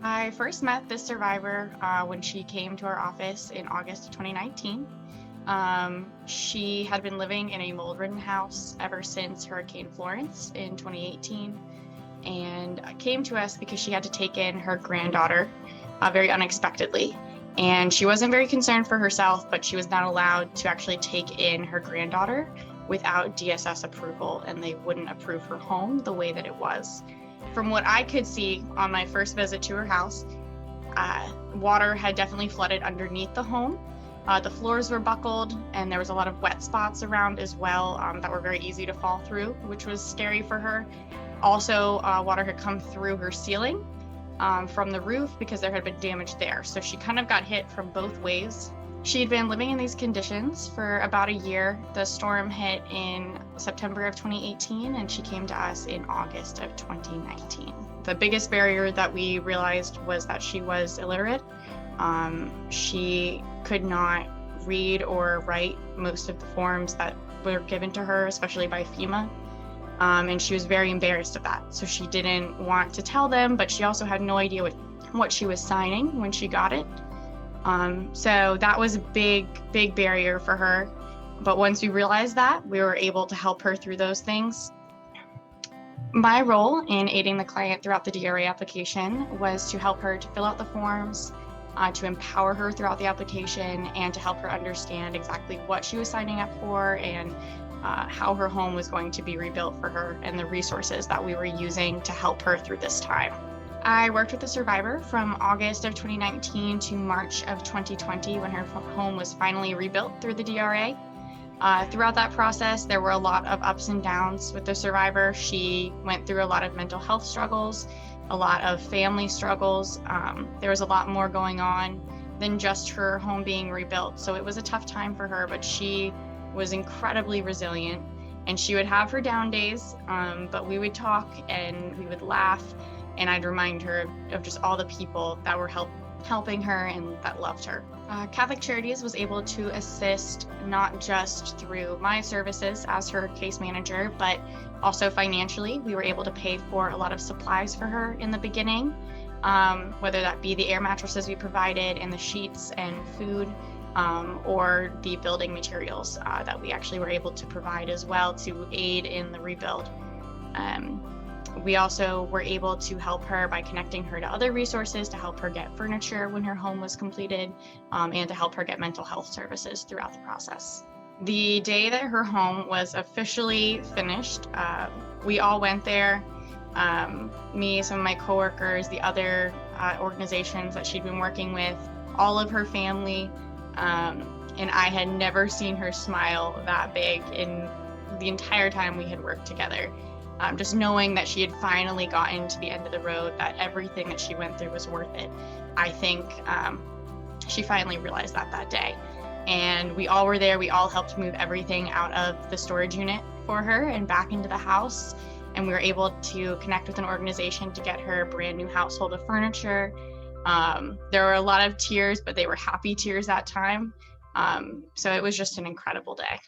I first met this survivor when she came to our office in August of 2019. She had been living in a mold-ridden house ever since Hurricane Florence in 2018 and came to us because she had to take in her granddaughter very unexpectedly. And she wasn't very concerned for herself, but she was not allowed to actually take in her granddaughter without DSS approval, and they wouldn't approve her home the way that it was. From what I could see on my first visit to her house, water had definitely flooded underneath the home. The floors were buckled, and there was a lot of wet spots around as well that were very easy to fall through, which was scary for her. Also, water had come through her ceiling from the roof because there had been damage there. So she kind of got hit from both ways. She'd been living in these conditions for about a year. The storm hit in September of 2018, and she came to us in August of 2019. The biggest barrier that we realized was that she was illiterate. She could not read or write most of the forms that were given to her, especially by FEMA. And she was very embarrassed of that. So she didn't want to tell them, but she also had no idea what she was signing when she got it. So that was a big barrier for her. But once we realized that, we were able to help her through those things. My role in aiding the client throughout the DRA application was to help her to fill out the forms, to empower her throughout the application, and to help her understand exactly what she was signing up for and how her home was going to be rebuilt for her and the resources that we were using to help her through this time. I worked with the survivor from August of 2019 to March of 2020 when her home was finally rebuilt through the DRA. Throughout that process, there were a lot of ups and downs with the survivor. She went through a lot of mental health struggles, a lot of family struggles. There was a lot more going on than just her home being rebuilt. So it was a tough time for her, but she was incredibly resilient, and she would have her down days, but we would talk and we would laugh, and I'd remind her of just all the people that were helping her and that loved her. Catholic Charities was able to assist not just through my services as her case manager, but also financially. We were able to pay for a lot of supplies for her in the beginning, whether that be the air mattresses we provided and the sheets and food, or the building materials that we actually were able to provide as well to aid in the rebuild. We also were able to help her by connecting her to other resources to help her get furniture when her home was completed, and to help her get mental health services throughout the process. The day that her home was officially finished, we all went there. Me, some of my coworkers, the other organizations that she'd been working with, all of her family, and I had never seen her smile that big in the entire time we had worked together. Just knowing that she had finally gotten to the end of the road, that everything that she went through was worth it. I think she finally realized that day. And we all were there. We all helped move everything out of the storage unit for her and back into the house. And we were able to connect with an organization to get her a brand new household of furniture. There were a lot of tears, but they were happy tears that time. So it was just an incredible day.